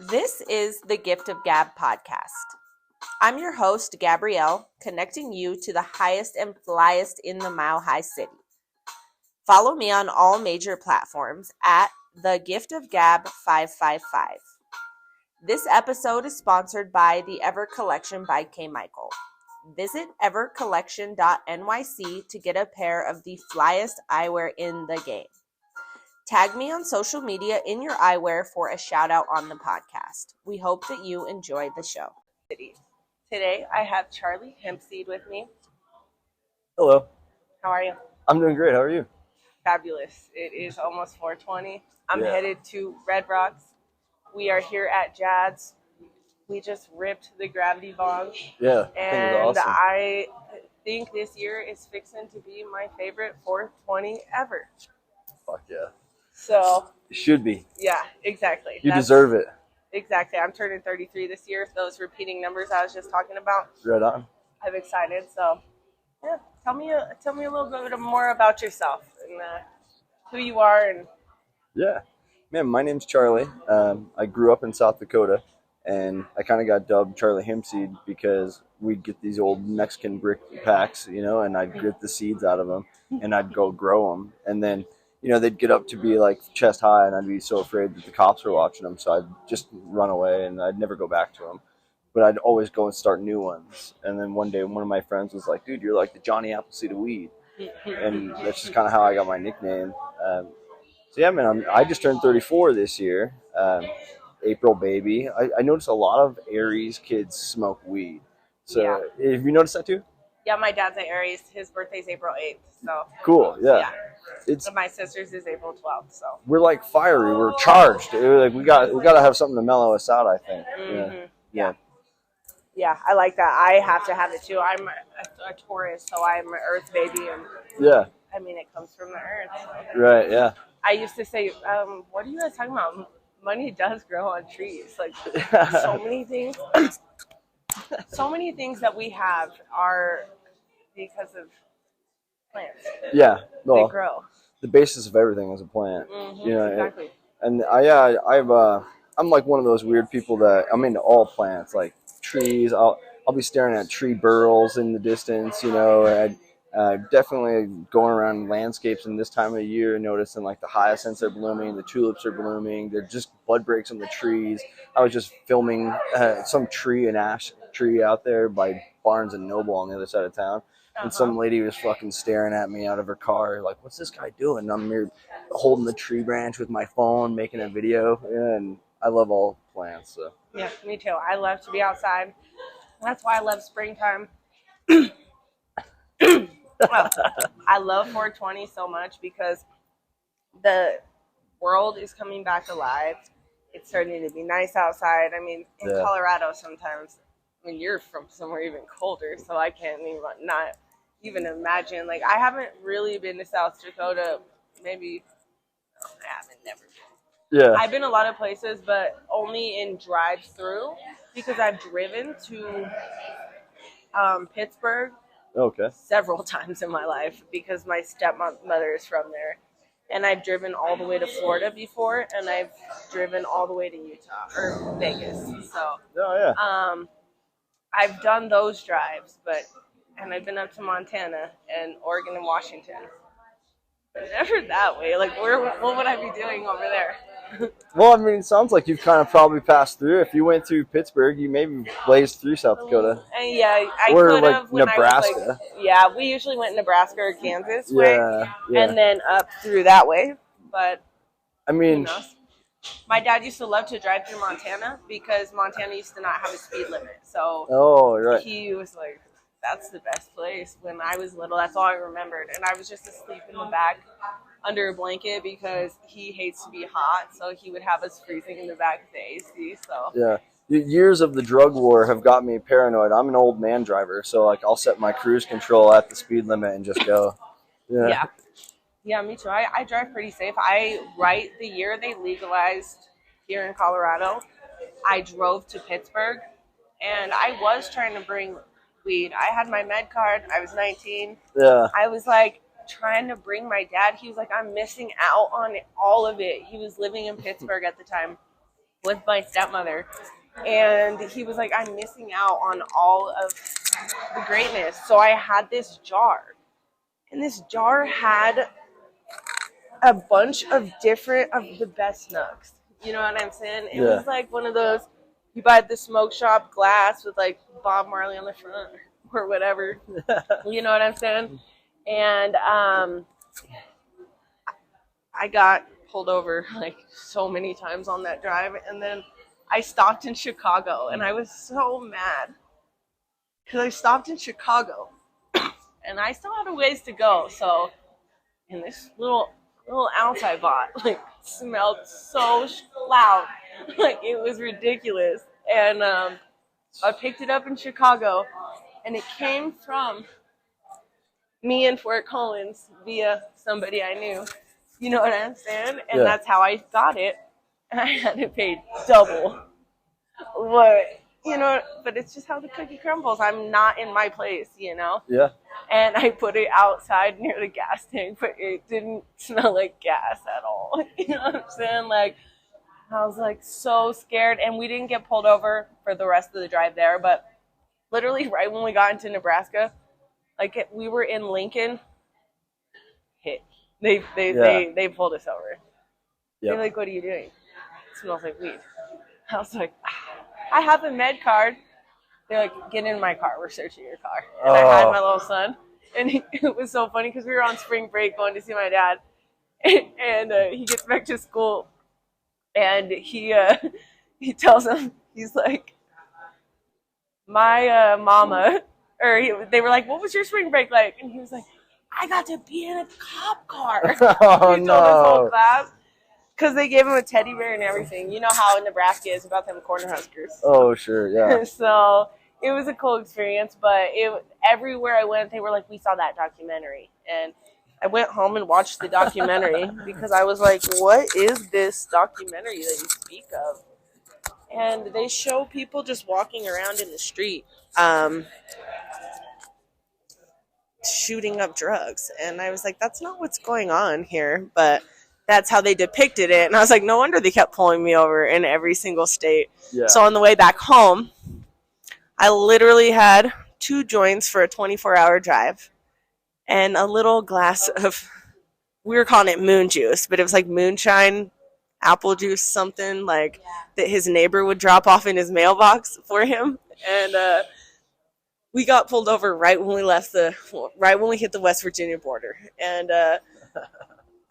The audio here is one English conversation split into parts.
This is the Gift of Gab podcast. I'm your host, Gabrielle, connecting you to the highest and flyest in the Mile High City. Follow me on all major platforms at the Gift of Gab 555. This episode is sponsored by the Ever Collection by K. Michael. Visit evercollection.nyc to get a pair of the flyest eyewear in the game. Tag me on social media in your eyewear for a shout out on the podcast. We hope that you enjoy the show. Today I have Charlie Hempseed with me. Hello. How are you? I'm doing great. How are you? Fabulous. It is almost 4:20. I'm headed to Red Rocks. We are here at Jad's. We just ripped the Gravity Bong. Yeah, and awesome. I think this year is fixing to be my favorite 420 ever. Fuck yeah. So it should be. Yeah, exactly. You deserve it. Exactly. I'm turning 33 this year. Those repeating numbers I was just talking about. Right on. I'm excited. So, yeah. Tell me a little bit more about yourself and who you are. And yeah, man. My name's Charlie. I grew up in South Dakota, and I kind of got dubbed Charlie Hempseed because we'd get these old Mexican brick packs, and I'd grit the seeds out of them, and I'd go grow them, and then. They'd get up to be like chest high, and I'd be so afraid that the cops were watching them, so I'd just run away, and I'd never go back to them. But I'd always go and start new ones. And then one day, one of my friends was like, "Dude, you're like the Johnny Appleseed of weed," and that's just kind of how I got my nickname. So yeah, man, I just turned 34 this year, April baby. I noticed a lot of Aries kids smoke weed. So have you noticed that too? Yeah, my dad's an Aries. His birthday's April 8th. So cool. Yeah. So my sister's is April 12th. So we're like fiery. We're charged. Like we got to have something to mellow us out, I think. Mm-hmm. Yeah, I like that. I have to have it too. I'm a Taurus, so I'm an Earth baby, and I mean it comes from the Earth. So. Right. Yeah. I used to say, "What are you guys talking about? Money does grow on trees. Like so many things." So many things that we have are because of plants. Yeah, well, they grow. The basis of everything is a plant. Exactly. I'm like one of those weird people that I'm into all plants, like trees. I'll be staring at tree burls in the distance. And definitely going around landscapes in this time of the year, noticing like the hyacinths are blooming, the tulips are blooming. They're just bud breaks on the trees. I was just filming some an ash tree out there by Barnes and Noble on the other side of town. And some lady was fucking staring at me out of her car, like, "What's this guy doing?" And I'm here holding the tree branch with my phone, making a video. And I love all plants. So. Yeah, me too. I love to be outside. That's why I love springtime. I love 420 so much because the world is coming back alive. It's starting to be nice outside. I mean, in Colorado sometimes, you're from somewhere even colder, so I can't not even imagine. Like, I haven't really been to South Dakota. Maybe I haven't never been. Yeah. I've been a lot of places, but only in drive-through because I've driven to Pittsburgh several times in my life because my stepmother is from there. And I've driven all the way to Florida before, and I've driven all the way to Utah or Vegas. So I've done those drives, and I've been up to Montana and Oregon and Washington. But never that way. Like, what would I be doing over there? Well, I mean, it sounds like you've kind of probably passed through. If you went through Pittsburgh, you maybe blazed through South Dakota. And I or could like have. Nebraska. We usually went Nebraska or Kansas way, and then up through that way. But I mean, my dad used to love to drive through Montana because Montana used to not have a speed limit. So he was like, "That's the best place." When I was little, that's all I remembered, and I was just asleep in the back under a blanket because he hates to be hot, so he would have us freezing in the back of the AC. So years of the drug war have got me paranoid. I'm an old man driver, so like I'll set my cruise control at the speed limit and just go. Yeah, me too. I drive pretty safe. Right the year they legalized here in Colorado, I drove to Pittsburgh, and I was trying to bring weed. I had my med card. I was 19. Yeah. I was like trying to bring my dad. He was like, "I'm missing out on all of it." He was living in Pittsburgh at the time. with my stepmother. And he was like, I'm missing out on all of the greatness. So I had this jar. And this jar had a bunch of different of the best nugs. You know what I'm saying? It was like one of those, you buy at the smoke shop glass with like Bob Marley on the front or whatever. You know what I'm saying? And I got pulled over like so many times on that drive. And then I stopped in Chicago and I was so mad because I stopped in Chicago and I still had a ways to go. So, and this little ounce I bought like smelled so loud, like it was ridiculous. And I picked it up in Chicago, and it came from me in Fort Collins via somebody I knew. You know what I'm saying? And that's how I got it. And I had to pay double. But it's just how the cookie crumbles. I'm not in my place, you know? Yeah. And I put it outside near the gas tank, but it didn't smell like gas at all. You know what I'm saying? Like, I was like so scared. And we didn't get pulled over for the rest of the drive there. But literally right when we got into Nebraska, like we were in Lincoln, they pulled us over. They're like, what are you doing? It smells like weed. I was like, I have a med card. They're like, get in my car. We're searching your car. And I had my little son. And it was so funny because we were on spring break going to see my dad. And he gets back to school. And he tells him, he's like, my mama, they were like, what was your spring break like? And he was like, I got to be in a cop car. Oh, he told his whole class. Because they gave him a teddy bear and everything. You know how in Nebraska is about them Cornhuskers. Oh, sure, yeah. So it was a cool experience, but everywhere I went, they were like, we saw that documentary. And I went home and watched the documentary because I was like, what is this documentary that you speak of? And they show people just walking around in the street shooting up drugs. And I was like, that's not what's going on here. But that's how they depicted it. And I was like, no wonder they kept pulling me over in every single state. Yeah. So on the way back home, I literally had 2 joints for a 24-hour drive and a little glass of, we were calling it moon juice, but it was like moonshine, apple juice, something like that his neighbor would drop off in his mailbox for him. And we got pulled over right when we hit the West Virginia border. And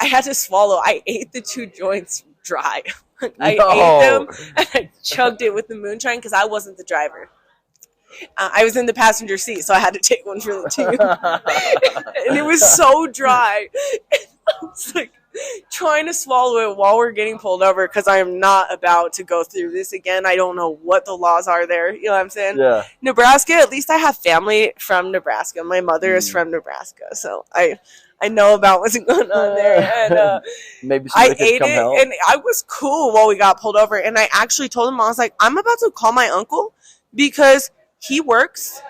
I had to swallow. I ate the 2 joints dry. I ate them and I chugged it with the moonshine because I wasn't the driver. I was in the passenger seat, so I had to take one for the team. And it was so dry. And I was like trying to swallow it while we're getting pulled over because I am not about to go through this again. I don't know what the laws are there. You know what I'm saying? Yeah. Nebraska, at least I have family from Nebraska. My mother is from Nebraska, so I know about what's going on there. And maybe I ate it, help. And I was cool while we got pulled over. And I actually told him, I was like, I'm about to call my uncle because he works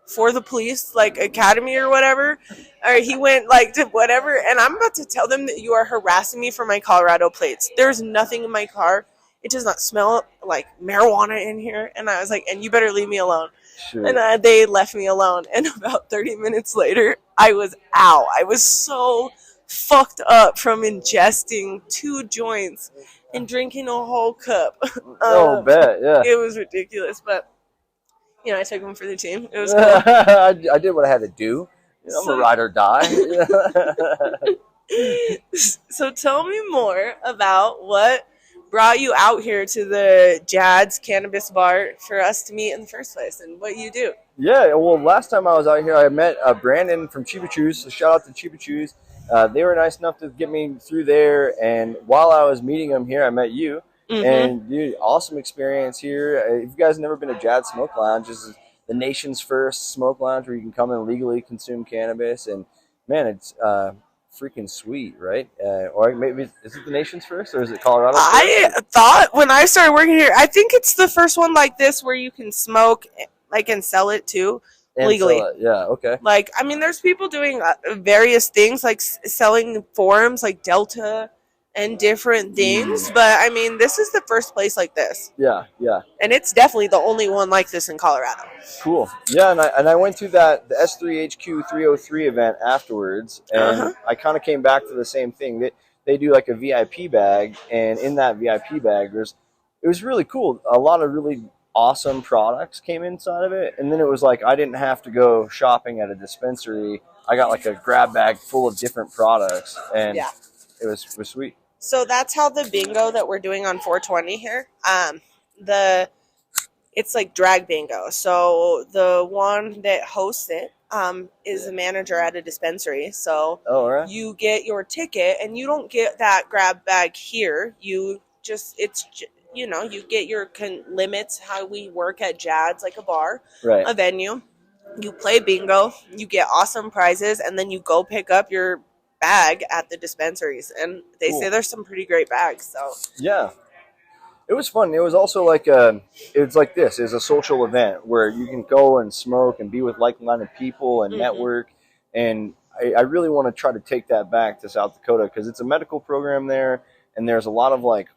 for the police, like, academy or whatever. Or he went, like, to whatever. And I'm about to tell them that you are harassing me for my Colorado plates. There's nothing in my car. It does not smell like marijuana in here. And I was like, and you better leave me alone. Sure. And they left me alone. And about 30 minutes later, I was out. I was so fucked up from ingesting 2 joints and drinking a whole cup. Bet, yeah. It was ridiculous, but, I took them for the team. It was cool. I did what I had to do. I'm a ride or die. So tell me more about what brought you out here to the Jad's Cannabis Bar for us to meet in the first place and what you do. Yeah, well, last time I was out here, I met Brandon from Chiba Chews. So shout out to Chiba Chews. They were nice enough to get me through there. And while I was meeting them here, I met you. Mm-hmm. And dude, awesome experience here. If you guys have never been to Jad Smoke Lounge, this is the nation's first smoke lounge where you can come and legally consume cannabis. And man, it's freaking sweet, right? Or maybe is it the nation's first, or is it Colorado? I thought when I started working here, I think it's the first one like this where you can smoke like and sell it too legally. Yeah, okay. Like, I mean, there's people doing various things like selling forums like Delta and different things. But I mean, this is the first place like this. Yeah, yeah. And it's definitely the only one like this in Colorado. Cool. Yeah, and I went to the S3HQ 303 event afterwards, and I kind of came back to the same thing. They do like a VIP bag, and in that VIP bag, it was really cool. A lot of really awesome products came inside of it, and then it was like I didn't have to go shopping at a dispensary. I got like a grab bag full of different products, and it was sweet. So that's how the bingo that we're doing on 420 here. It's like drag bingo. So the one that hosts it is a manager at a dispensary. So you get your ticket, and you don't get that grab bag here. You just you get your limits. How we work at Jad's, like a bar, a venue. You play bingo, you get awesome prizes, and then you go pick up your bag at the dispensaries. And they say there's some pretty great bags. So yeah. It was fun. It was also like it's like this. It's a social event where you can go and smoke and be with like-minded people and network. And I really want to try to take that back to South Dakota because it's a medical program there, and there's a lot of like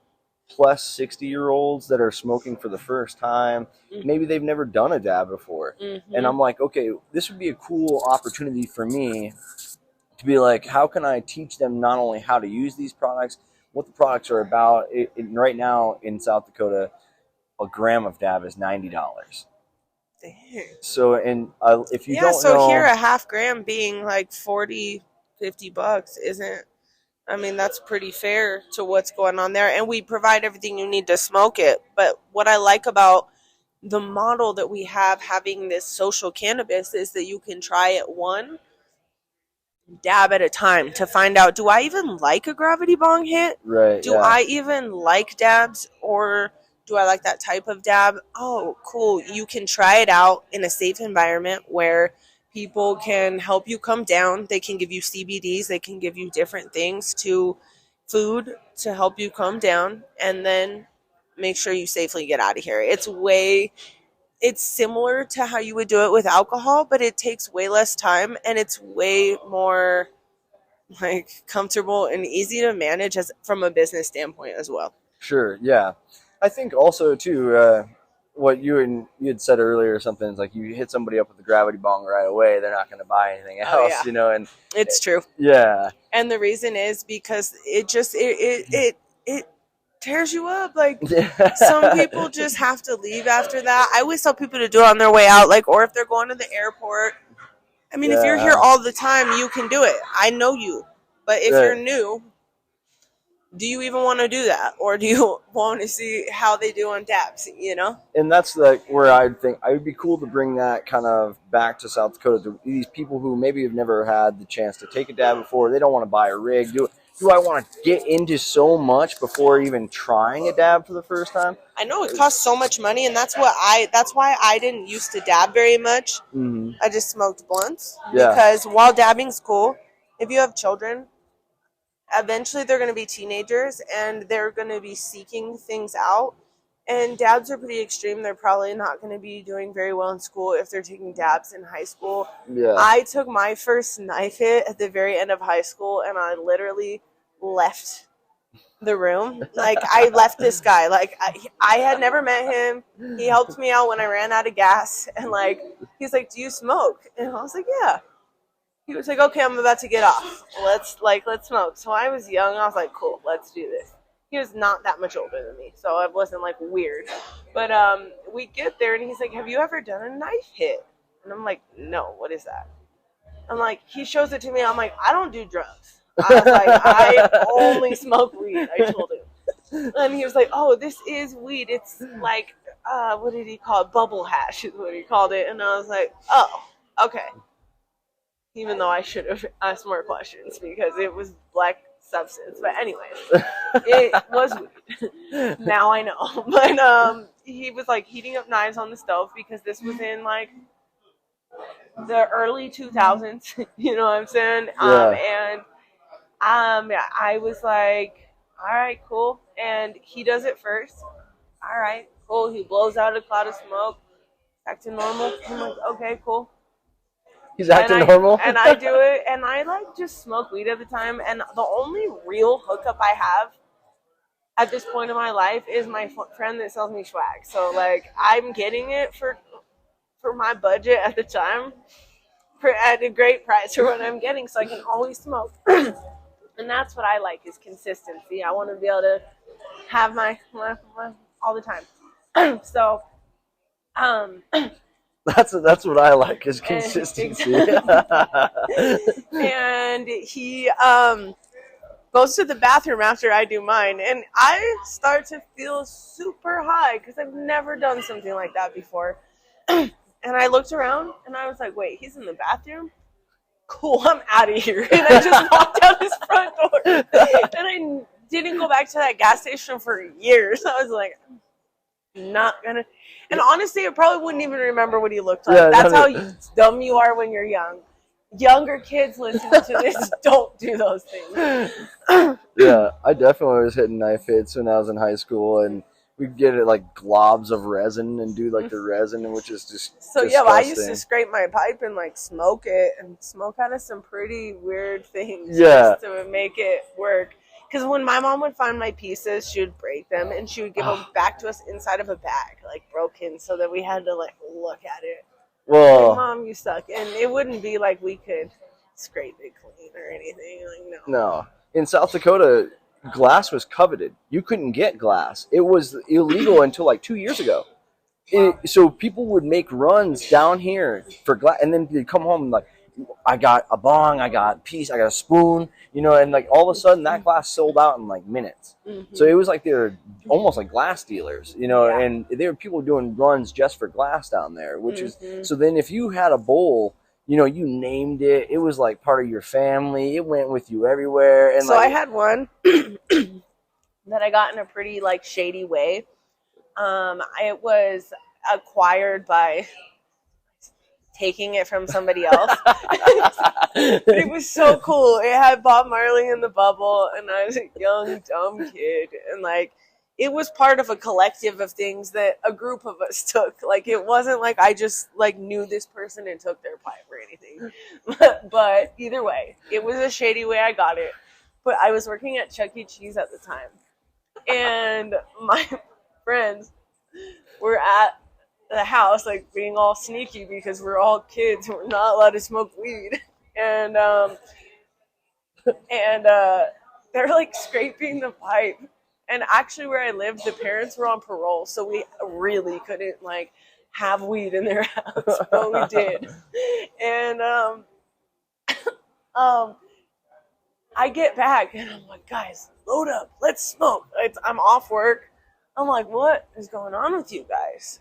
plus 60-year-olds that are smoking for the first time. Maybe they've never done a dab before. And I'm like, okay, this would be a cool opportunity for me to be like, how can I teach them not only how to use these products, what the products are about. Right now in South Dakota, a gram of dab is $90. Dang. So, and if you don't know, here a half gram being like $40-50 isn't. I mean, that's pretty fair to what's going on there, and we provide everything you need to smoke it. But what I like about the model that we have having this social cannabis is that you can try it one dab at a time to find out, do I even like a gravity bong hit? Right. Do I even like dabs, or do I like that type of dab? Oh, cool. You can try it out in a safe environment where people can help you come down. They can give you CBDs. They can give you different things to food to help you come down, and then make sure you safely get out of here. It's similar to how you would do it with alcohol, but it takes way less time, and it's way more like comfortable and easy to manage as from a business standpoint as well. Sure. Yeah. I think also too, what you had said earlier or something is like you hit somebody up with a gravity bong right away, they're not going to buy anything else, and it's true. Yeah. And the reason is because it tears you up. Like some people just have to leave after that. I always tell people to do it on their way out, like, or if they're going to the airport. I mean, if you're here all the time, you can do it. I know you. But if you're new, do you even want to do that? Or do you want to see how they do on dabs, And that's like where I think it would be cool to bring that kind of back to South Dakota, to these people who maybe have never had the chance to take a dab before. They don't want to buy a rig. Do I want to get into so much before even trying a dab for the first time? I know it costs so much money, and that's why I didn't used to dab very much. I just smoked blunts because while dabbing's cool, if you have children, eventually they're going to be teenagers and they're going to be seeking things out. And dabs are pretty extreme. They're probably not going to be doing very well in school if they're taking dabs in high school. Yeah. I took my first knife hit at the very end of high school, and I literally left the room. Like, I left this guy. Like, I had never met him. He helped me out when I ran out of gas. And, like, he's like, do you smoke? And I was like, yeah. He was like, okay, I'm about to get off. Let's smoke. So I was young. I was like, cool, let's do this. He was not that much older than me, so it wasn't, like, weird. But we get there, and he's like, have you ever done a knife hit? And I'm like, no, what is that? I'm like, he shows it to me. I'm like, I don't do drugs. I was like, I only smoke weed, I told him. And he was like, oh, this is weed. It's like, what did he call it? Bubble hash is what he called it. And I was like, oh, okay. Even though I should have asked more questions because it was black substance. But anyways, it was weed. Now I know. But he was like heating up knives on the stove because this was in like the early 2000s. You know what I'm saying? And I was like, all right, cool. And he does it first. All right, cool. He blows out a cloud of smoke. Back to normal. I'm like, okay, cool. He's acting normal. And I do it, and I like just smoke weed at the time. And the only real hookup I have at this point in my life is my friend that sells me swag. So like I'm getting it for my budget at the time, at a great price for what I'm getting, so I can always smoke. And that's what I like, is consistency. I want to be able to have my all the time. So, that's what I like, is consistency. And he goes to the bathroom after I do mine, and I start to feel super high because I've never done something like that before. And I looked around and I was like, wait, he's in the bathroom? Cool, I'm out of here. And I just walked out his front door. And I didn't go back to that gas station for years. I was like, not gonna. And honestly, I probably wouldn't even remember what he looked like. Yeah, that's how dumb you are when you're young. Younger kids listening to this, don't do those things. Yeah, I definitely was hitting knife hits when I was in high school, and we'd get it like globs of resin and do like the resin, which is just so disgusting. Yeah, well, I used to scrape my pipe and like smoke it, and smoke out of some pretty weird things just to make it work. Because when my mom would find my pieces, she would break them and she would give them back to us inside of a bag, like broken, so that we had to like look at it. Well, like, Mom, you suck. And it wouldn't be like we could scrape it clean or anything. Like, no. In South Dakota, glass was coveted. You couldn't get glass. It was illegal until like 2 years ago. Wow. So people would make runs down here for glass, and then they'd come home and like, I got a bong, I got a piece, I got a spoon, you know, and like all of a sudden that glass sold out in like minutes. Mm-hmm. So it was like they were almost like glass dealers, you know, and there were people doing runs just for glass down there, which is, so then if you had a bowl, you know, you named it, it was like part of your family, it went with you everywhere. And so like, I had one that I got in a pretty like shady way. It was acquired by taking it from somebody else. It was so cool. It had Bob Marley in the bubble, and I was a young, dumb kid. And, like, it was part of a collective of things that a group of us took. Like, it wasn't like I just, like, knew this person and took their pipe or anything. But either way, it was a shady way I got it. But I was working at Chuck E. Cheese at the time. And my friends were at the house, like being all sneaky because we're all kids and we're not allowed to smoke weed, and they're like scraping the pipe. And actually, where I lived, the parents were on parole, so we really couldn't like have weed in their house, but we did. And I get back and I'm like, guys, load up, let's smoke. I'm off work. I'm like, what is going on with you guys?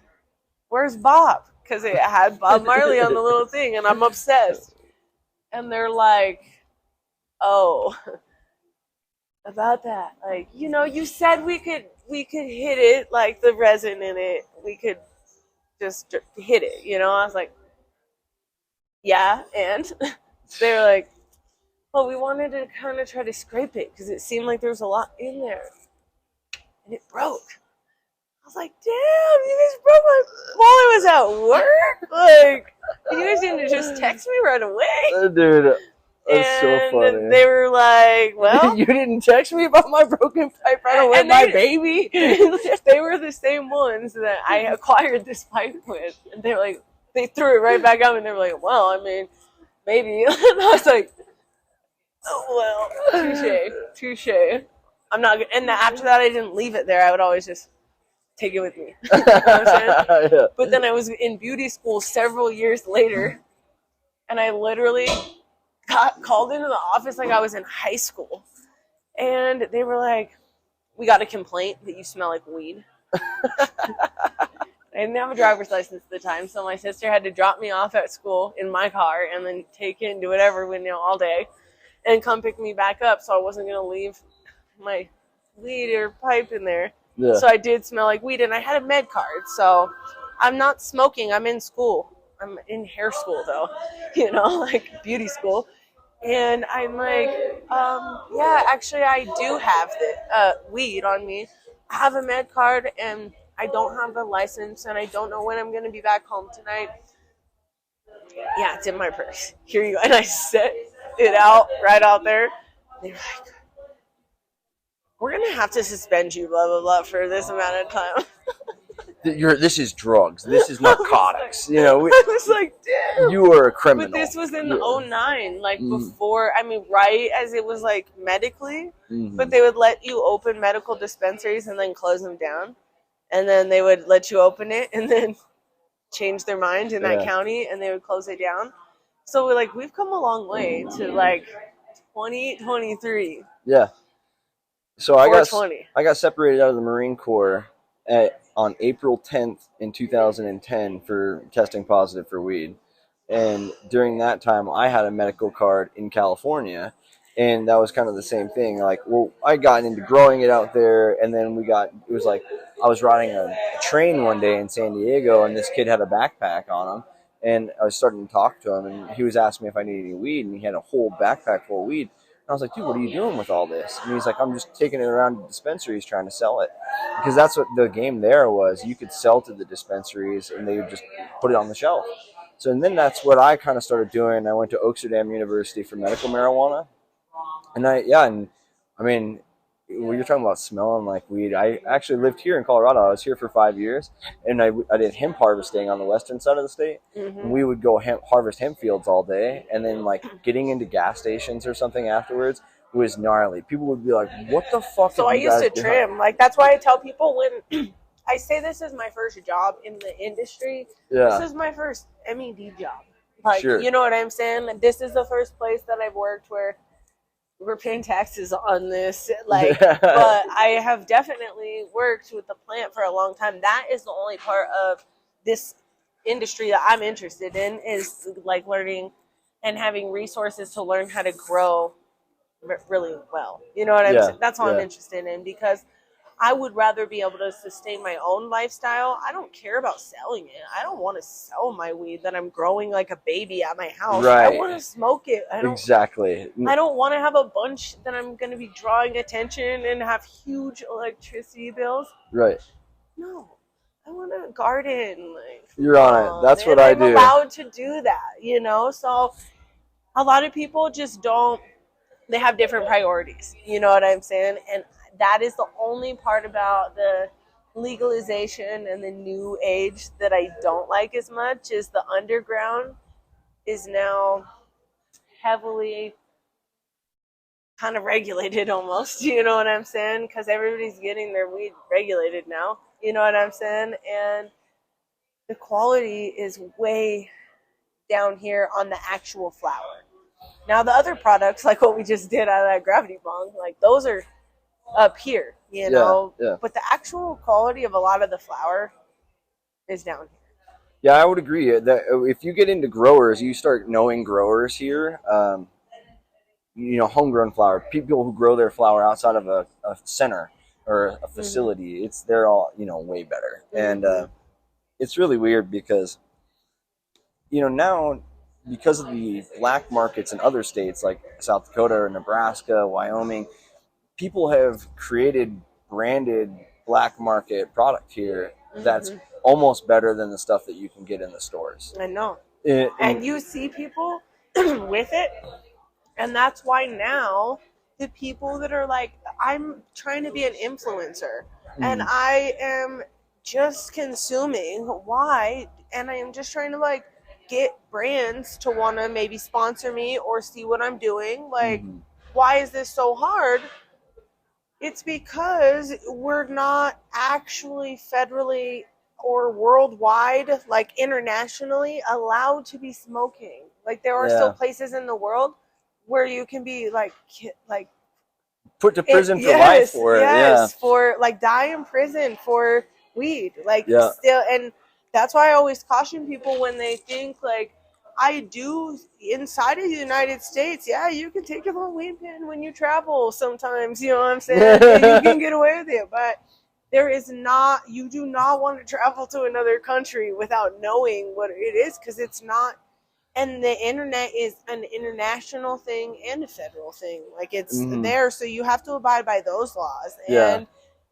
Where's Bob? Because it had Bob Marley on the little thing, and I'm obsessed. And they're like, oh, about that. Like, you know, you said we could hit it, like the resin in it. We could just hit it, you know? I was like, yeah, and they were like, well, we wanted to kind of try to scrape it because it seemed like there was a lot in there. And it broke. I was like, damn, you guys broke my while I was at work? Like, you guys didn't just text me right away? Dude, that's so funny. They were like, well. You didn't text me about my broken pipe right away, my baby? They were the same ones that I acquired this pipe with. And they were like, they threw it right back up and they were like, well, I mean, maybe. And I was like, oh, well, touche. I'm not good. And after that, I didn't leave it there. I would always just take it with me. You know what I'm saying? Yeah. But then I was in beauty school several years later, and I literally got called into the office like I was in high school. And they were like, we got a complaint that you smell like weed. I didn't have a driver's license at the time, so my sister had to drop me off at school in my car and then take it and do whatever, you know, all day, and come pick me back up, so I wasn't going to leave my weed or pipe in there. Yeah. So I did smell like weed, and I had a med card, so I'm not smoking. I'm in school. I'm in hair school, though, you know, like beauty school. And I'm like, yeah, actually, I do have the weed on me. I have a med card, and I don't have a license, and I don't know when I'm going to be back home tonight. Yeah, it's in my purse. Here you go. And I set it out right out there. They're like, we're going to have to suspend you, blah, blah, blah, for this amount of time. This is drugs. This is narcotics. You know, I was like, damn. You are a criminal. But this was in '09, like before, I mean, right as it was like medically, but they would let you open medical dispensaries and then close them down. And then they would let you open it and then change their mind in that county and they would close it down. So we've come a long way to like 2023. Yeah. So I got separated out of the Marine Corps on April 10th in 2010 for testing positive for weed. And during that time, I had a medical card in California, and that was kind of the same thing. Like, well, I got into growing it out there, and then it was like I was riding a train one day in San Diego, and this kid had a backpack on him, and I was starting to talk to him, and he was asking me if I needed any weed, and he had a whole backpack full of weed. I was like, dude, what are you doing with all this? And he's like, I'm just taking it around to dispensaries trying to sell it. Because that's what the game there was. You could sell to the dispensaries and they would just put it on the shelf. So and then that's what I kind of started doing. I went to Oaksterdam University for medical marijuana. And I mean, when you're talking about smelling like weed, I actually lived here in Colorado. I was here for 5 years, and I did hemp harvesting on the western side of the state. And we would go harvest hemp fields all day, and then like getting into gas stations or something afterwards was gnarly. People would be like, "What the fuck?" So I used to trim. Like that's why I tell people when I say this is my first job in the industry. Yeah. This is my first MED job. Like you know what I'm saying? This is the first place that I've worked where we're paying taxes on this, like, but I have definitely worked with the plant for a long time. That is the only part of this industry that I'm interested in is like learning and having resources to learn how to grow really well. You know what I'm saying? That's all I'm interested in because I would rather be able to sustain my own lifestyle. I don't care about selling it. I don't want to sell my weed that I'm growing like a baby at my house. Right. I want to smoke it. Exactly. I don't want to have a bunch that I'm going to be drawing attention and have huge electricity bills. Right. No. I want to garden. Like, you're on it. That's what I do. I'm allowed to do that, you know? So a lot of people just don't. They have different priorities. You know what I'm saying? And that is the only part about the legalization and the new age that I don't like as much is the underground is now heavily kind of regulated almost, you know what I'm saying? Because everybody's getting their weed regulated now, you know what I'm saying? And the quality is way down here on the actual flower. Now the other products, like what we just did out of that gravity bong, like those are up here, you know, but the actual quality of a lot of the flour is down here. Yeah, I would agree that if you get into growers, you start knowing growers here. You know, homegrown flour, people who grow their flour outside of a center or a facility, they're all, you know, way better. And it's really weird because, you know, now because of the black markets in other states like South Dakota or Nebraska, Wyoming, people have created branded black market product here that's almost better than the stuff that you can get in the stores. I know. And you see people with it. And that's why now the people that are like, I'm trying to be an influencer and I am just consuming. Why? And I am just trying to like get brands to want to maybe sponsor me or see what I'm doing. Like, why is this so hard? It's because we're not actually federally or worldwide, like internationally, allowed to be smoking. Like there are still places in the world where you can be like put to prison for life for it. Yes, for like die in prison for weed. Like still, and that's why I always caution people when they think like, I do inside of the United States. Yeah, you can take your little weed pen when you travel sometimes, you know what I'm saying? You can get away with it, but there is not, you do not want to travel to another country without knowing what it is because it's not, and the internet is an international thing and a federal thing. Like it's there, so you have to abide by those laws. And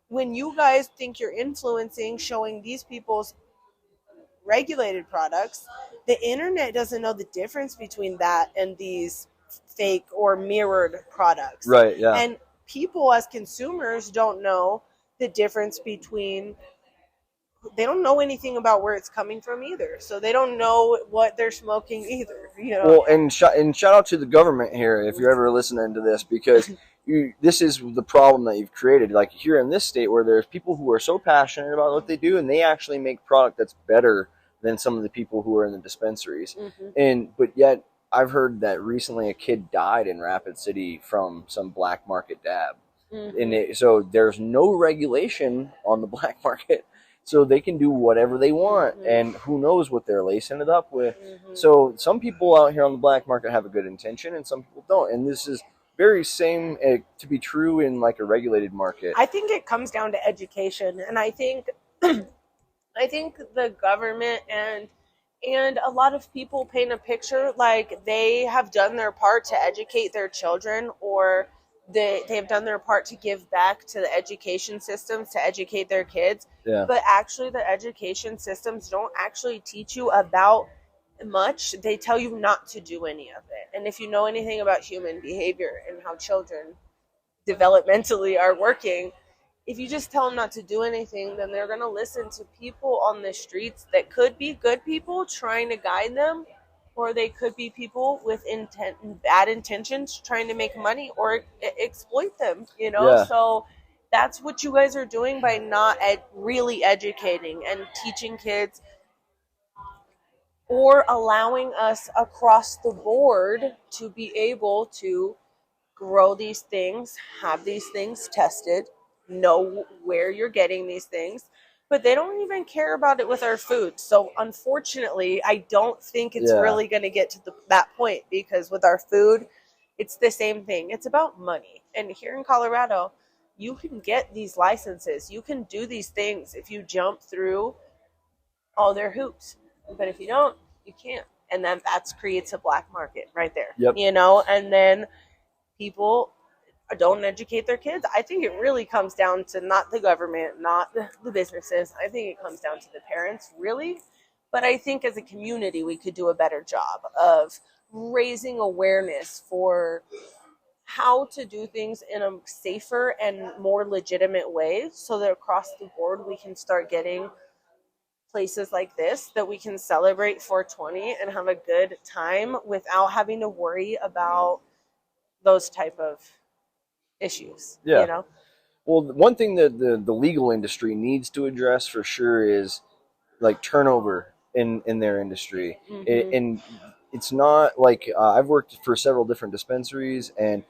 when you guys think you're influencing, showing these people's regulated products, the internet doesn't know the difference between that and these fake or mirrored products. Right. Yeah. And people as consumers don't know the difference between, they don't know anything about where it's coming from either. So they don't know what they're smoking either, you know. Well, and shout out to the government here if you're ever listening to this, because this is the problem that you've created. Like here in this state, where there's people who are so passionate about what they do, and they actually make product that's better than some of the people who are in the dispensaries. But yet, I've heard that recently a kid died in Rapid City from some black market dab, and so there's no regulation on the black market. So they can do whatever they want, and who knows what they're lacing it up with. So some people out here on the black market have a good intention, and some people don't. And this is very same to be true in like a regulated market. I think it comes down to education, and I think the government and a lot of people paint a picture like they have done their part to educate their children, or they've done their part to give back to the education systems to educate their kids. Yeah. But actually the education systems don't actually teach you about much. They tell you not to do any of it. And if you know anything about human behavior and how children developmentally are working, if you just tell them not to do anything, then they're going to listen to people on the streets that could be good people trying to guide them, or they could be people with bad intentions trying to make money or exploit them, you know? Yeah. So that's what you guys are doing by not really educating and teaching kids, or allowing us across the board to be able to grow these things, have these things tested, know where you're getting these things. But they don't even care about it with our food. So unfortunately, I don't think it's really going to get to that point, because with our food, it's the same thing. It's about money. And here in Colorado, you can get these licenses. You can do these things if you jump through all their hoops. But if you don't, you can't. And then that creates a black market right there. Yep. You know, and then people don't educate their kids. I think it really comes down to not the government, not the businesses. I think it comes down to the parents, really. But I think as a community, we could do a better job of raising awareness for how to do things in a safer and more legitimate way, so that across the board we can start getting places like this that we can celebrate 420 and have a good time without having to worry about those type of issues. Yeah. You know? Well, one thing that the legal industry needs to address for sure is like turnover in their industry. And it's not like I've worked for several different dispensaries, and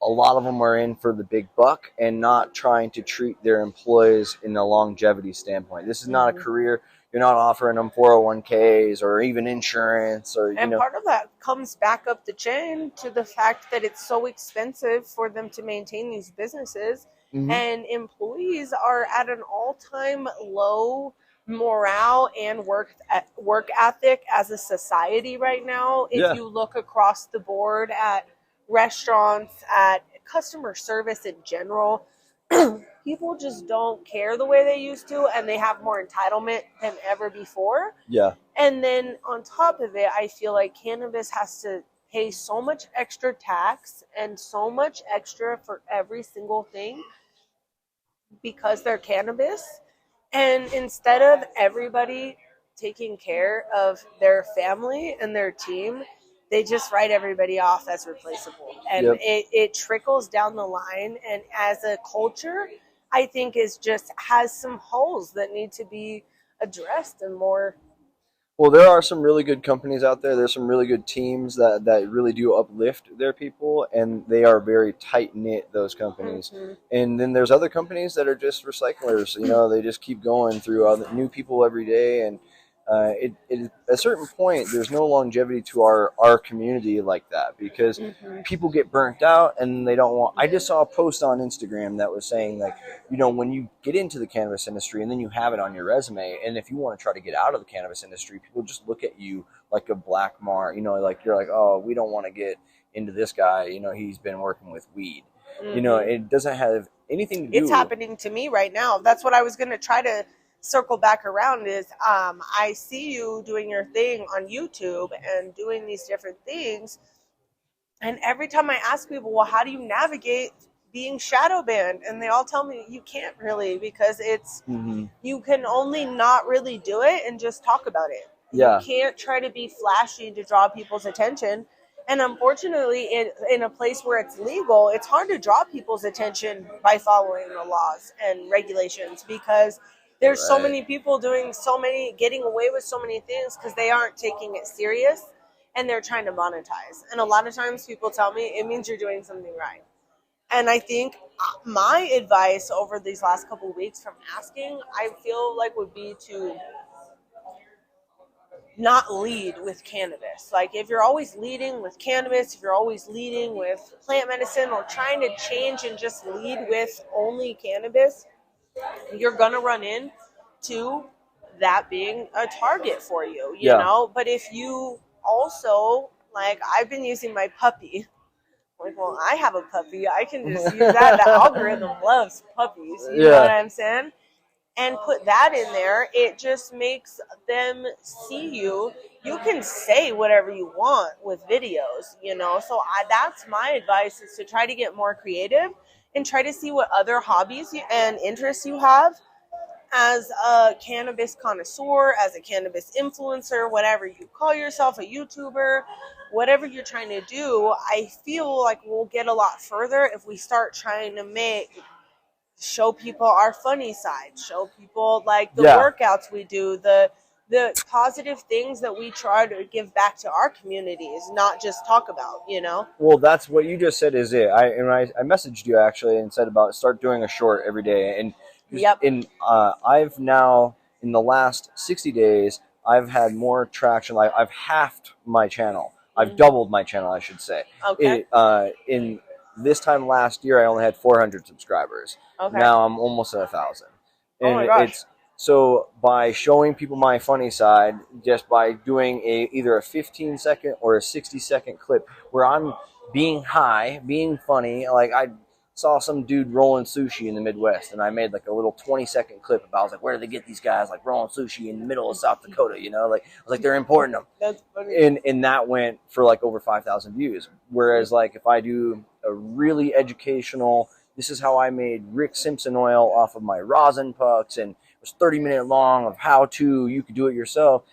a lot of them are in for the big buck and not trying to treat their employees in a longevity standpoint. This is not a career. You're not offering them 401ks or even insurance, or and part of that comes back up the chain to the fact that it's so expensive for them to maintain these businesses, and employees are at an all-time low morale and work ethic as a society right now. If you look across the board at restaurants, at customer service in general, people just don't care the way they used to, and they have more entitlement than ever before. Yeah. And then on top of it, I feel like cannabis has to pay so much extra tax and so much extra for every single thing because they're cannabis. And instead of everybody taking care of their family and their team, they just write everybody off as replaceable. And it trickles down the line. And as a culture, I think has some holes that need to be addressed and more. Well, there are some really good companies out there. There's some really good teams that really do uplift their people, and they are very tight-knit, those companies. And then there's other companies that are just recyclers. You know, they just keep going through new people every day, and at a certain point, there's no longevity to our community like that, because people get burnt out and they don't want. I just saw a post on Instagram that was saying, like, you know, when you get into the cannabis industry and then you have it on your resume, and if you want to try to get out of the cannabis industry, people just look at you like a black mark. You know, like you're like, oh, we don't want to get into this guy. You know, he's been working with weed. You know, it doesn't have anything to do. It's happening to me right now. That's what I was going to try to circle back around is I see you doing your thing on YouTube and doing these different things. And every time I ask people, well, how do you navigate being shadow banned? And they all tell me you can't really, because it's, you can only not really do it and just talk about it. Yeah. You can't try to be flashy to draw people's attention. And unfortunately, in a place where it's legal, it's hard to draw people's attention by following the laws and regulations, because there's so many people getting away with so many things because they aren't taking it serious and they're trying to monetize. And a lot of times people tell me it means you're doing something right. And I think my advice over these last couple of weeks from asking, I feel like would be to not lead with cannabis. Like if you're always leading with cannabis, if you're always leading with plant medicine or trying to change and just lead with only cannabis, you're going to run into that being a target for you, you know? But if you also, like I've been using my puppy, like, well, I have a puppy. I can just use that. The algorithm loves puppies. You know what I'm saying? And put that in there. It just makes them see you. You can say whatever you want with videos, you know? So that's my advice, is to try to get more creative and try to see what other hobbies and interests you have as a cannabis connoisseur, as a cannabis influencer, whatever you call yourself, a YouTuber, whatever you're trying to do. I feel like we'll get a lot further if we start trying to show people our funny side, show people like the workouts we do, the positive things that we try to give back to our communities, not just talk about, you know? Well, that's what you just said is it. I messaged you actually and said about start doing a short every day. And I've now, in the last 60 days, I've had more traction. Like I've halved my channel. I've doubled my channel, I should say. Okay. In this time last year, I only had 400 subscribers. Okay. Now I'm almost at 1,000. And oh my gosh. So by showing people my funny side, just by doing either a 15-second or a 60-second clip where I'm being high, being funny, like I saw some dude rolling sushi in the Midwest, and I made like a little 20-second clip about, I was like, where do they get these guys like rolling sushi in the middle of South Dakota, you know? Like, I was like, they're importing them. That's funny. And that went for like over 5,000 views. Whereas like if I do a really educational, this is how I made Rick Simpson oil off of my rosin pucks, and it was 30-minute long of how to, you could do it yourself,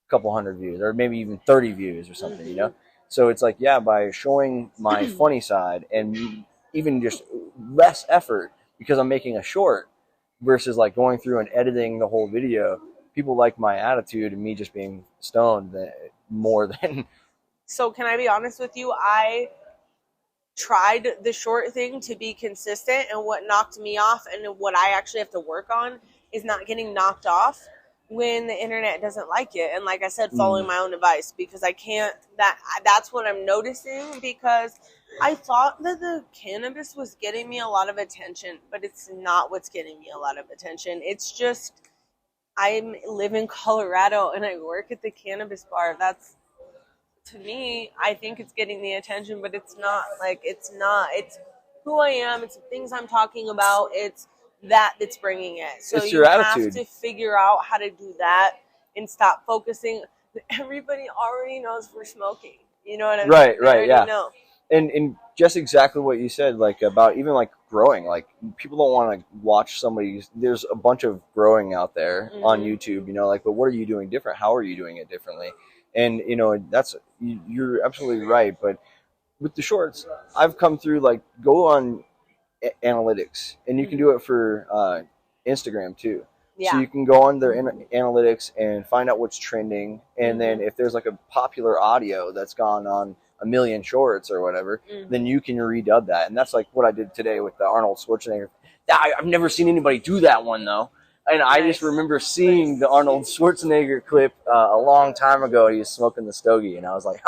a couple hundred views, or maybe even 30 views or something, you know? So it's like, yeah, by showing my funny side and even just less effort because I'm making a short versus like going through and editing the whole video, people like my attitude and me just being stoned more than. So can I be honest with you? I tried the short thing to be consistent, and what knocked me off and what I actually have to work on is not getting knocked off when the internet doesn't like it. And like I said, following my own advice, because I can't, that's what I'm noticing, because I thought that the cannabis was getting me a lot of attention, but it's not what's getting me a lot of attention. It's just, I live in Colorado and I work at the cannabis bar. That's, to me, I think it's getting the attention, but it's not. Like, it's not. It's who I am. It's the things I'm talking about. It's that's bringing it. So it's your attitude. Have to figure out how to do that and stop focusing. Everybody already knows we're smoking. You know what I mean? Right, yeah. Know. And just exactly what you said, like about even like growing, like people don't want to watch somebody. There's a bunch of growing out there on YouTube, you know, like, but what are you doing different? How are you doing it differently? And, you know, you're absolutely right. But with the shorts, I've come through, like, go on analytics, and you can do it for Instagram too. Yeah. So you can go on their analytics and find out what's trending. And then if there's like a popular audio that's gone on 1 million shorts or whatever, then you can redub that. And that's like what I did today with the Arnold Schwarzenegger. I've never seen anybody do that one though. And I just remember seeing the Arnold Schwarzenegger clip a long time ago. He was smoking the stogie, and I was like,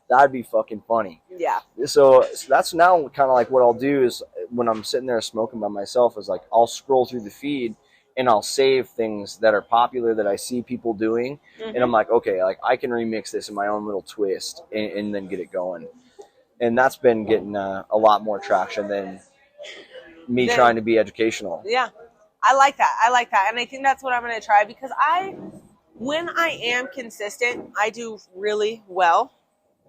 that'd be fucking funny. Yeah. So that's now kind of like what I'll do is when I'm sitting there smoking by myself is like I'll scroll through the feed and I'll save things that are popular that I see people doing. And I'm like, okay, like I can remix this in my own little twist and then get it going. And that's been getting a lot more traction than me trying to be educational. Yeah. I like that. I like that. And I think that's what I'm going to try because when I am consistent, I do really well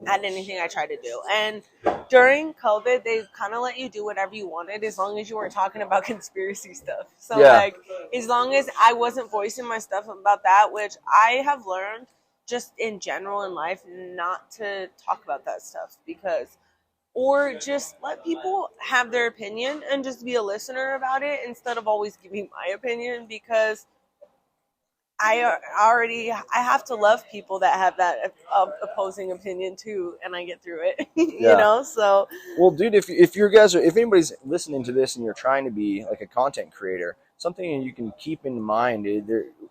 at anything I try to do. And during COVID, they kind of let you do whatever you wanted as long as you weren't talking about conspiracy stuff. So, like, as long as I wasn't voicing my stuff about that, which I have learned just in general in life not to talk about that stuff because, or just let people have their opinion and just be a listener about it instead of always giving my opinion because I have to love people that have that opposing opinion too, and I get through it, you know. So, well, dude, if you guys are, if anybody's listening to this and you're trying to be like a content creator, something you can keep in mind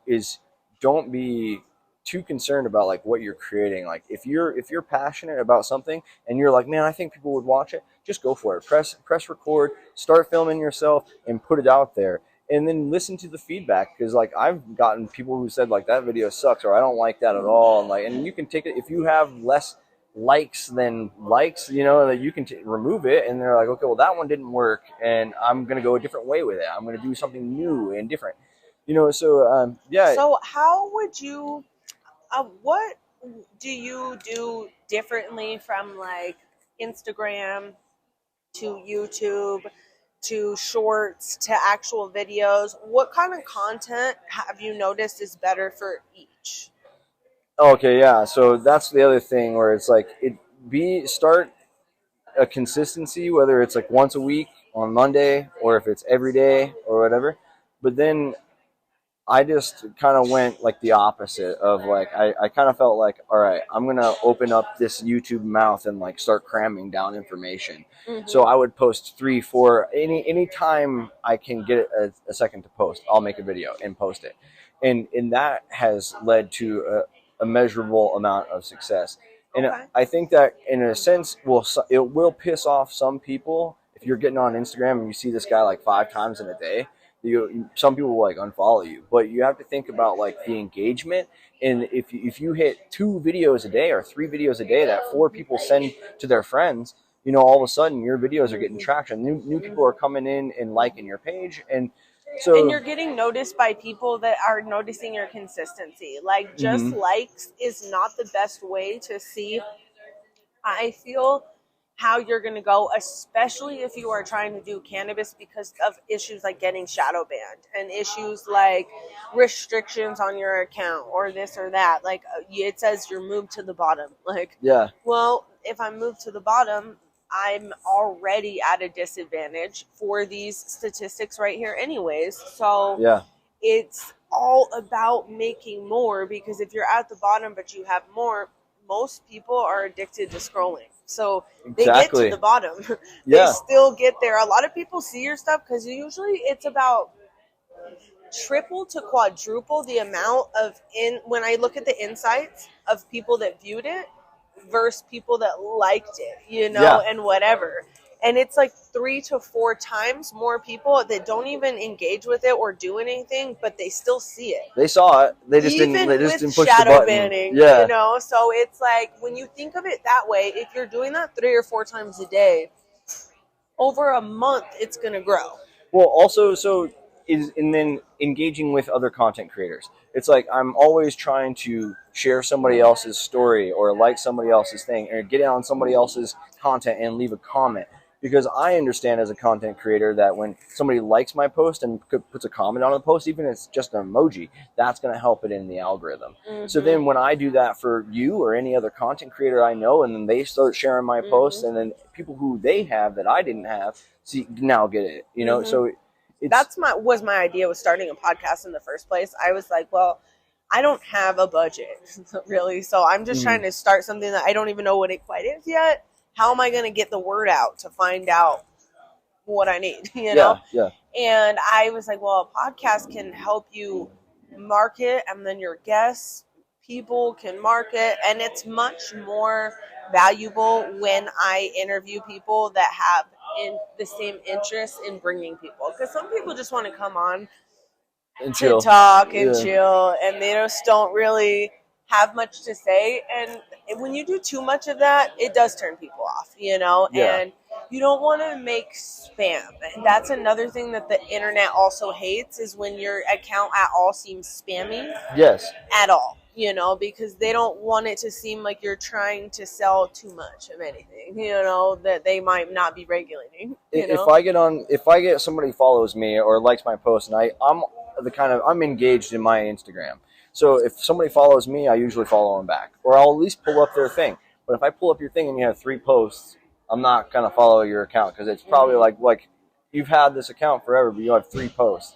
is don't be too concerned about like what you're creating. Like if you're passionate about something and you're like, man, I think people would watch it, just go for it. Press record, start filming yourself, and put it out there. And then listen to the feedback because like I've gotten people who said like that video sucks or I don't like that at all, and you can take it if you have less likes than likes, you know, that you can remove it, and they're like, okay, well that one didn't work, and I'm gonna go a different way with it. I'm gonna do something new and different, you know. So yeah. So how would you? What do you do differently from like Instagram to YouTube to shorts to actual videos? What kind of content have you noticed is better for each? Okay, yeah. So that's the other thing where it's like start a consistency, whether it's like once a week on Monday or if it's every day or whatever. But then I just kind of went like the opposite of like I kind of felt like, all right, I'm gonna open up this YouTube mouth and like start cramming down information. Mm-hmm. So I would post 3, 4 any time I can get a second to post, I'll make a video and post it, and that has led to a measurable amount of success. And okay. I think that in a sense it will piss off some people if you're getting on Instagram and you see this guy like 5 times in a day. Some people will like unfollow you, but you have to think about like the engagement. And if you hit 2 videos a day or 3 videos a day that 4 people send to their friends, you know, all of a sudden your videos are getting traction. New people are coming in and liking your page, and you're getting noticed by people that are noticing your consistency. Like just likes is not the best way to see, I feel, how you're going to go, especially if you are trying to do cannabis because of issues like getting shadow banned and issues like restrictions on your account or this or that. Like it says you're moved to the bottom. Like, yeah. Well, if I'm moved to the bottom, I'm already at a disadvantage for these statistics right here anyways. So yeah, it's all about making more because if you're at the bottom but you have more, most people are addicted to scrolling. So they get to the bottom. They still get there. A lot of people see your stuff because usually it's about triple to quadruple the amount of when I look at the insights of people that viewed it versus people that liked it, you know, and whatever. And it's like 3 to 4 times more people that don't even engage with it or do anything, but they still see it. They saw it. They just didn't push the button. Shadow banning, you know? So it's like, when you think of it that way, if you're doing that 3 or 4 times a day, over a month, it's going to grow. Well, also, and then engaging with other content creators. It's like I'm always trying to share somebody else's story or like somebody else's thing or get on somebody else's content and leave a comment. Because I understand as a content creator that when somebody likes my post and puts a comment on the post, even if it's just an emoji, that's going to help it in the algorithm. Mm-hmm. So then when I do that for you or any other content creator I know, and then they start sharing my posts, and then people who they have that I didn't have, now get it. You know, so was my idea with starting a podcast in the first place. I was like, well, I don't have a budget really, so I'm just trying to start something that I don't even know what it quite is yet. How am I going to get the word out to find out what I need, you know? Yeah. And I was like, well, a podcast can help you market, and then your guests, people can market, and it's much more valuable when I interview people that have the same interest in bringing people. Because some people just want to come on and to talk and chill, and they just don't really have much to say. And when you do too much of that, it does turn people off, you know? And you don't want to make spam. That's another thing that the internet also hates, is when your account at all seems spammy. Yes. At all, you know, because they don't want it to seem like you're trying to sell too much of anything, you know, that they might not be regulating. If I get somebody follows me or likes my post, and I'm engaged in my Instagram. So if somebody follows me, I usually follow them back, or I'll at least pull up their thing. But if I pull up your thing and you have 3 posts, I'm not gonna follow your account, because it's probably like you've had this account forever, but you have 3 posts.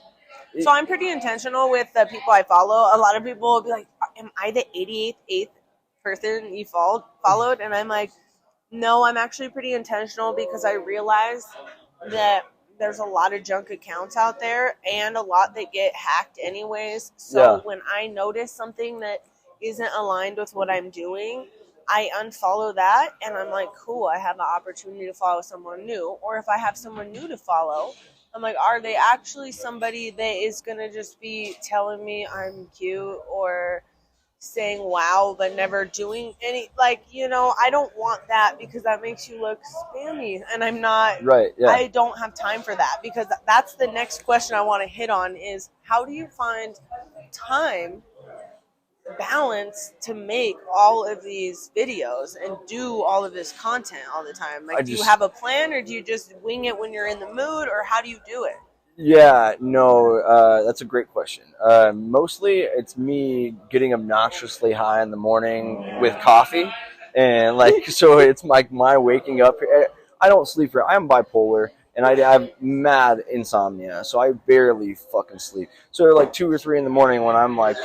So I'm pretty intentional with the people I follow. A lot of people will be like, "Am I the 88th person you followed?" And I'm like, "No, I'm actually pretty intentional, because I realize that there's a lot of junk accounts out there, and a lot that get hacked anyways. So when I notice something that isn't aligned with what I'm doing, I unfollow that, and I'm like, cool, I have an opportunity to follow someone new. Or if I have someone new to follow, I'm like, are they actually somebody that is going to just be telling me I'm cute or saying wow but never doing any, like, you know, I don't want that, because that makes you look spammy, and I'm not right. Yeah. I don't have time for that, because that's the next question I want to hit on, is how do you find time balance to make all of these videos and do all of this content all the time? Like, do you have a plan, or do you just wing it when you're in the mood, or how do you do it? Yeah, no, that's a great question. Mostly it's me getting obnoxiously high in the morning with coffee. And like, so it's like my waking up. I don't sleep I'm bipolar, and I have mad insomnia. So I barely fucking sleep. So like 2 or 3 in the morning when I'm like,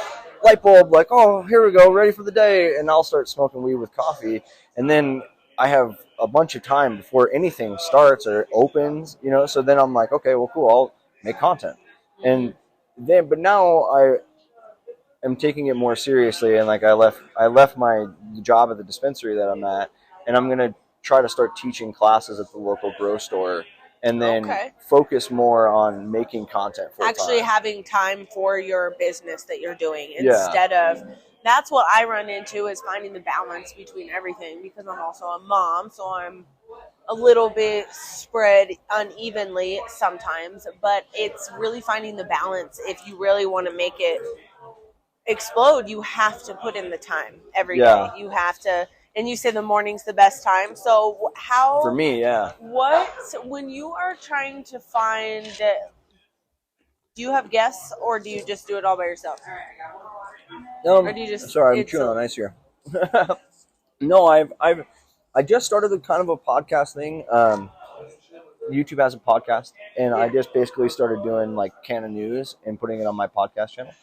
light bulb, like, oh, here we go, ready for the day. And I'll start smoking weed with coffee. And then I have a bunch of time before anything starts or opens, you know. So then I'm like, okay, well, cool, I'll make content. And then, but now I am taking it more seriously, and like I left my job at the dispensary that I'm at, and I'm gonna try to start teaching classes at the local grow store, and then focus more on making content for actually having time for your business that you're doing, instead of, that's what I run into, is finding the balance between everything, because I'm also a mom, so I'm a little bit spread unevenly sometimes, but it's really finding the balance. If you really want to make it explode, you have to put in the time every day. You have to, and you say the morning's the best time. So how, for me, when you are trying to find, do you have guests, or do you just do it all by yourself? Or do you just, sorry, I'm chewing on ice here. No, I just started a kind of a podcast thing. YouTube has a podcast, and I just basically started doing like Canon News and putting it on my podcast channel.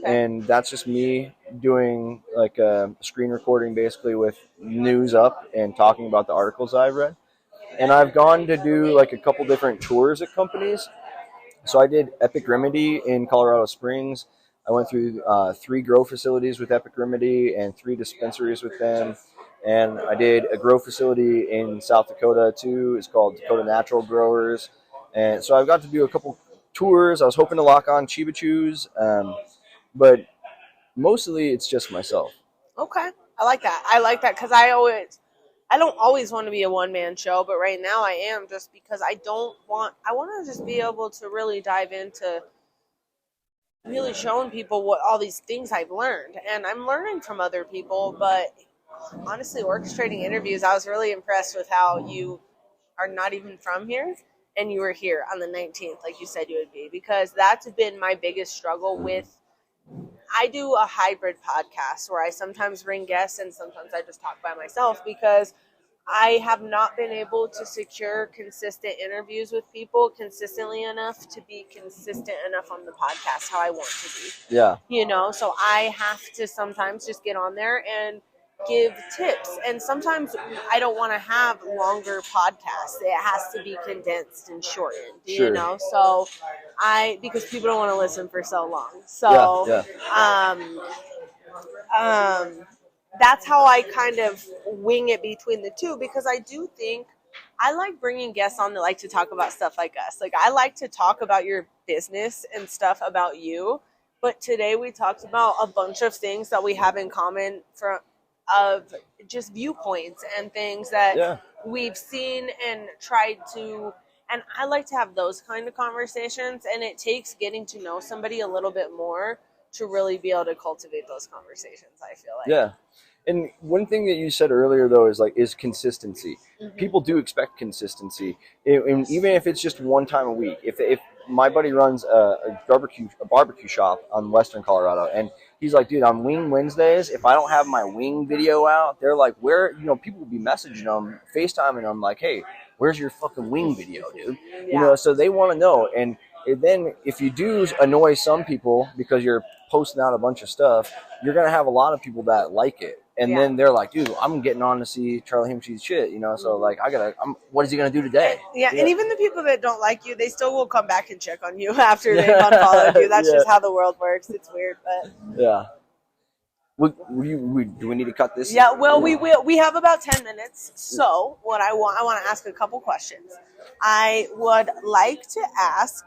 And that's just me doing like a screen recording, basically, with news up and talking about the articles I've read. And I've gone to do like a couple different tours at companies. So I did Epic Remedy in Colorado Springs. I went through 3 grow facilities with Epic Remedy and 3 dispensaries with them. And I did a grow facility in South Dakota too. It's called Dakota Natural Growers. And so I've got to do a couple tours. I was hoping to lock on Chiba Chews, but mostly it's just myself. Okay. I like that, because I don't always want to be a one-man show, but right now I am, just because I want to just be able to really dive into really showing people what all these things I've learned. And I'm learning from other people, but honestly, orchestrating interviews, I was really impressed with how you are not even from here, and you were here on the 19th, like you said you would be, because that's been my biggest struggle with. I do a hybrid podcast where I sometimes bring guests and sometimes I just talk by myself, because I have not been able to secure consistent interviews with people consistently enough to be consistent enough on the podcast how I want to be. Yeah. You know, so I have to sometimes just get on there and give tips. And sometimes I don't want to have longer podcasts. It has to be condensed and shortened, you know? So because people don't want to listen for so long. So, that's how I kind of wing it between the two, because I do think I like bringing guests on that like to talk about stuff like us. Like, I like to talk about your business and stuff about you. But today we talked about a bunch of things that we have in common from of just viewpoints and things that Yeah. we've seen and tried to. And I like to have those kind of conversations, and it takes getting to know somebody a little bit more to really be able to cultivate those conversations, I feel like. Yeah. And one thing that you said earlier, though, is consistency. Mm-hmm. People do expect consistency, and even if it's just one time a week. If my buddy runs a barbecue shop on Western Colorado, and he's like, dude, on Wing Wednesdays, if I don't have my wing video out, they're like, where, people will be messaging them, FaceTiming them, like, hey, where's your fucking wing video, dude? Yeah. So they want to know. And then if you do annoy some people because you're posting out a bunch of stuff, you're gonna have a lot of people that like it. And then they're like, dude, I'm getting on to see Charlie Hempseed's shit, So like, what is he gonna do today? Yeah, and even the people that don't like you, they still will come back and check on you after they've unfollowed you. That's just how the world works. It's weird, but yeah. Do we need to cut this? Yeah, well, we will. We have about 10 minutes. So what I want to ask a couple questions. I would like to ask.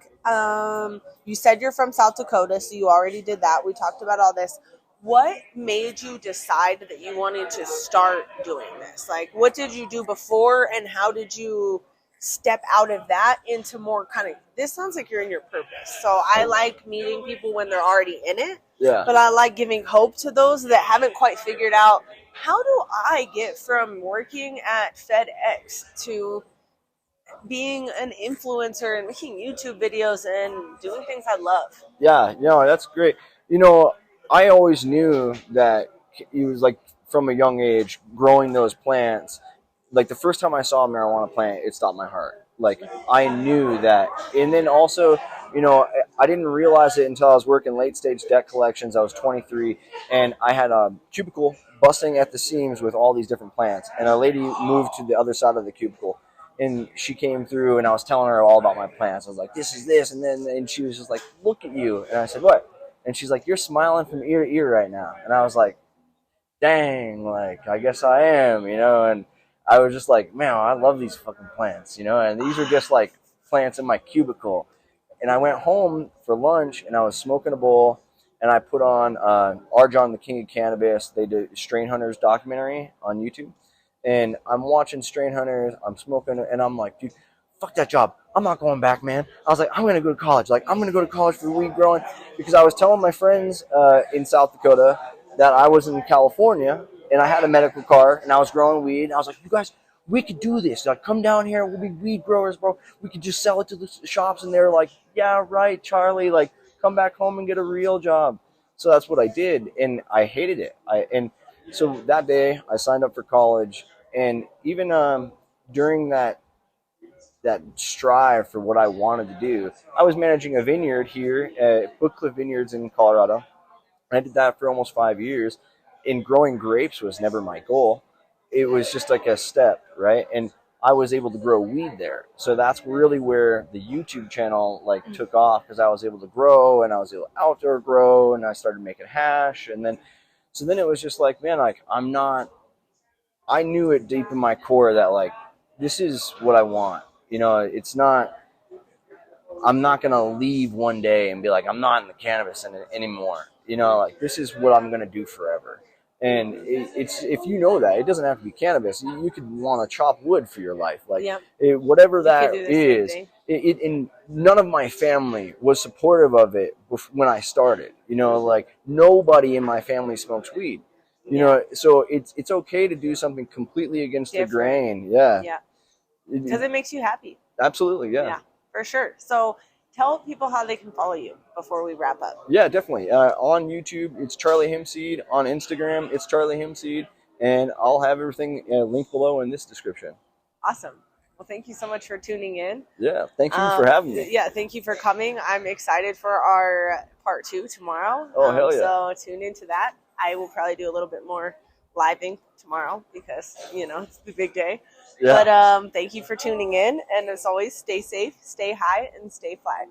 You said you're from South Dakota, so you already did that. We talked about all this. What made you decide that you wanted to start doing this? Like, what did you do before, and how did you step out of that into more kind of, this sounds like you're in your purpose. So I like meeting people when they're already in it. Yeah. But I like giving hope to those that haven't quite figured out, how do I get from working at FedEx to being an influencer and making YouTube videos and doing things I love? Yeah, that's great. I always knew that it was like from a young age growing those plants. Like the first time I saw a marijuana plant, it stopped my heart. Like I knew that. And then also, I didn't realize it until I was working late stage debt collections. I was 23 and I had a cubicle busting at the seams with all these different plants. And a lady moved to the other side of the cubicle and she came through and I was telling her all about my plants. I was like, this is this. And she was just like, look at you. And I said, what? And she's like, you're smiling from ear to ear right now. And I was like, dang, like, I guess I am, and I was just like, man, I love these fucking plants, and these are just like plants in my cubicle. And I went home for lunch and I was smoking a bowl and I put on Arjon, the King of Cannabis. They did Strain Hunters documentary on YouTube. And I'm watching Strain Hunters, I'm smoking, and I'm like, dude, fuck that job. I'm not going back, man. I was like, I'm going to go to college. Like, I'm going to go to college for weed growing. Because I was telling my friends in South Dakota that I was in California and I had a medical car and I was growing weed. I was like, you guys, we could do this. Like, come down here. We'll be weed growers, bro. We could just sell it to the shops. And they're like, yeah, right, Charlie. Like, come back home and get a real job. So that's what I did. And I hated it. And so that day I signed up for college. And even during that strive for what I wanted to do, I was managing a vineyard here at Bookcliff Vineyards in Colorado. I did that for almost 5 years. And growing grapes was never my goal. It was just like a step, right? And I was able to grow weed there. So that's really where the YouTube channel took off, because I was able to grow and I was able to outdoor grow and I started making hash. And then it was just like, man, like I knew it deep in my core that like, this is what I want. It's not, I'm not going to leave one day and be like, I'm not in the cannabis anymore. Like this is what I'm going to do forever. And it's, if you know that, it doesn't have to be cannabis. You could want to chop wood for your life. Like whatever that is. And none of my family was supportive of it when I started. Like nobody in my family smokes weed. So it's okay to do something completely against the grain. Yeah. Because it makes you happy. Absolutely, yeah. Yeah, for sure. So tell people how they can follow you before we wrap up. Yeah, definitely. On YouTube, it's Charlie Hempseed. On Instagram, it's Charlie Hempseed. And I'll have everything linked below in this description. Awesome. Well, thank you so much for tuning in. Yeah, thank you for having me. Yeah, thank you for coming. I'm excited for our part 2 tomorrow. Oh, hell yeah. So tune into that. I will probably do a little bit more living tomorrow because, it's the big day. Yeah. But thank you for tuning in. And as always, stay safe, stay high, and stay fly.